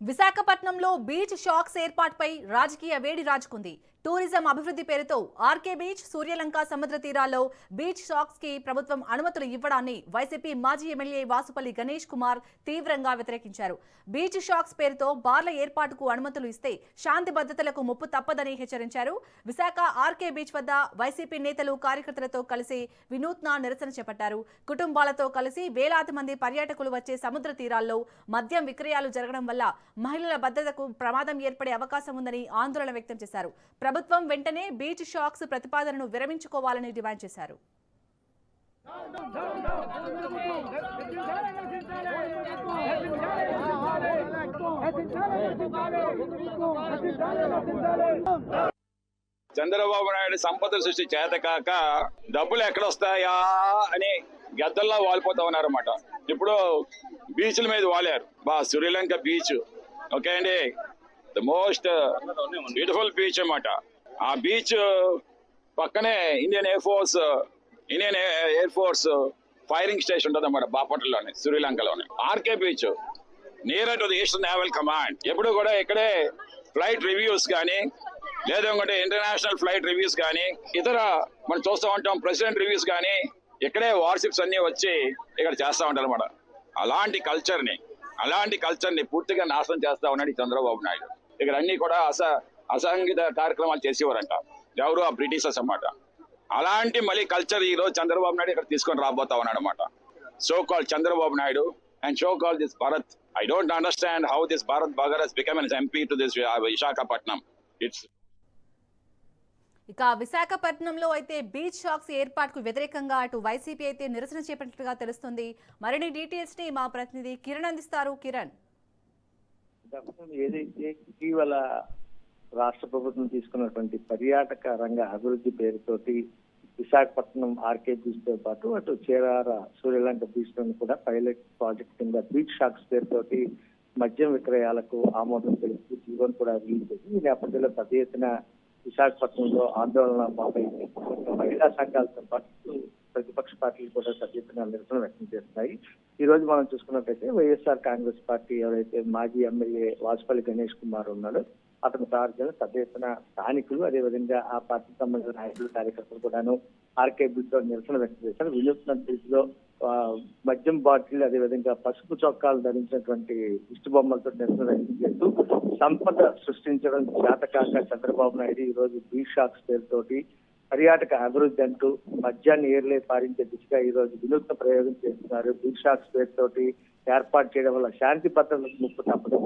విశాఖపట్నంలో beach shocks ఏర్పాటుపై రాజకీయ వేడి రాజుకుంది. టూరిజం అభివృద్ధి పేరుతో ఆర్కే బీచ్, సూర్యలంక సముద్ర తీరాల్లో బీచ్ షాక్స్ కి ప్రభుత్వం అనుమతులు ఇవ్వడాన్ని వైసీపీ మాజీ ఎమ్మెల్యే వాసుపల్లి గణేష్ కుమార్ తీవ్రంగా వ్యతిరేకించారు. బీచ్ షాక్స్ పేరుతో బార్ల ఏర్పాటుకు అనుమతులు ఇస్తే శాంతి భద్రతలకు ముప్పు తప్పదని హెచ్చరించారు. విశాఖ ఆర్కే బీచ్ వద్ద వైసీపీ నేతలు కార్యకర్తలతో కలిసి వినూత్న నిరసన చేపట్టారు. కుటుంబాలతో కలిసి వేలాది మంది పర్యాటకులు వచ్చే సముద్ర తీరాల్లో మద్యం విక్రయాలు జరగడం వల్ల మహిళల భద్రతకు ప్రమాదం ఏర్పడే అవకాశం ఉందని ఆందోళన వ్యక్తం చేశారు. ప్రభుత్వం వెంటనే బీచ్ షాక్స్ ప్రతిపాదనను విరమించుకోవాలని డిమాండ్ చేశారు. చంద్రబాబు నాయుడు సంపద సృష్టి చేతకాక డబ్బులు ఎక్కడొస్తాయా అని గద్దల్లా వాలిపోతా ఉన్నారన్నమాట. ఇప్పుడు బీచ్ల మీద వాలారు. శ్రీలంక బీచ్ ఓకే అండి, ద మోస్ట్ బ్యూటిఫుల్ బీచ్ అన్నమాట. ఆ బీచ్ పక్కనే Indian air force firing station ఉంటుంది అన్నమాట, బాపట్లలోనే, శ్రీలంకలోనే. RK beach near to the Eastern Naval Command. ఎప్పుడు కూడా ఇక్కడే ఫ్లైట్ రివ్యూస్ కానీ, లేదంటే ఇంటర్నేషనల్ ఫ్లైట్ రివ్యూస్ కానీ, ఇతర మనం చూస్తూ ఉంటాం ప్రెసిడెంట్ రివ్యూస్ కానీ, ఇక్కడే వార్షిప్స్ అన్ని వచ్చి ఇక్కడ చేస్తూ ఉంటారు అన్నమాట. అలాంటి కల్చర్ని పూర్తిగా నాశనం చేస్తా ఉన్నాడు ఈ చంద్రబాబు నాయుడు. ఇక్కడ అన్ని కూడా అసంఘిత కార్యక్రమాలు చేసేవారంట, ఎవరు ఆ బ్రిటిషర్స్ అన్నమాట. అలాంటి మళ్ళీ కల్చర్ ఈ రోజు చంద్రబాబు నాయుడు ఇక్కడ తీసుకొని రాబోతా ఉన్నాడు అన్నమాట. So call Chandrababu Naidu and so call this Bharat. I don't understand how this Bharat Bhagar has become an MP to this Visakhapatnam. ఇక విశాఖపట్నంలో అయితే బీచ్ షాక్స్ ఏర్పాటుకు వ్యతిరేకంగా అటు వైసీపీ అయితే నిరసన చేపట్టినట్టుగా తెలుస్తుంది. మరిన్ని డీటెయిల్స్ ని మా ప్రతినిధి కిరణ్ అందిస్తారు. కిరణ్, ఏదైతే ఇటీవల రాష్ట్ర ప్రభుత్వం తీసుకున్నటువంటి పర్యాటక రంగ అభివృద్ధి పేరుతోటి విశాఖపట్నం ఆర్కే బీచ్ తో పాటు అటు చేరార సూర్యలంక బీచ్ లో కూడా పైలట్ ప్రాజెక్ట్ కింద బీచ్ షాక్స్ పేరుతోటి మద్యం విక్రయాలకు ఆమోదం తెలుస్తూ జీవన్ కూడా రిలీజ్ చేసి ఈ నేపథ్యంలో పెద్ద ఎత్తున విశాఖపట్నంలో ఆందోళన మొదలైంది. మహిళా సంఘాలతో పాటు ప్రతిపక్ష పార్టీలు కూడా పెద్ద ఎత్తున నిరసన వ్యక్తం చేస్తున్నాయి. ఈ రోజు మనం చూసుకున్నట్లయితే వైఎస్ఆర్ కాంగ్రెస్ పార్టీ ఎవరైతే మాజీ ఎమ్మెల్యే వాసుపల్లి గణేష్ కుమార్ ఉన్నాడో అతను ప్రార్థన పెద్ద ఎత్తున స్థానికులు, అదేవిధంగా ఆ పార్టీకి సంబంధించిన నాయకులు, కార్యకర్తలు కూడాను ఆర్కే బీచ్ లో నిరసన వ్యక్తం చేశారు. వినూత్న రీతిలో మద్యం బాటిల్, అదేవిధంగా పసుపు చొక్కాలు ధరించినటువంటి ఇష్ట బొమ్మలతో నిరసన వ్యక్తం చేస్తూ సంపద సృష్టించడం చేతకాక చంద్రబాబు నాయుడు ఈ రోజు బీచ్ షాక్స్ పేరుతోటి పర్యాటక అభివృద్ధి అంటూ మద్యాన్ని ఏర్లే పారించే దిశగా ఈ రోజు వినూత్న ప్రయోగం చేస్తున్నారు. బీచ్ షాక్స్ పేరుతోటి ఏర్పాటు చేయడం వల్ల శాంతి భద్రతలకు ముప్పు తప్పదు.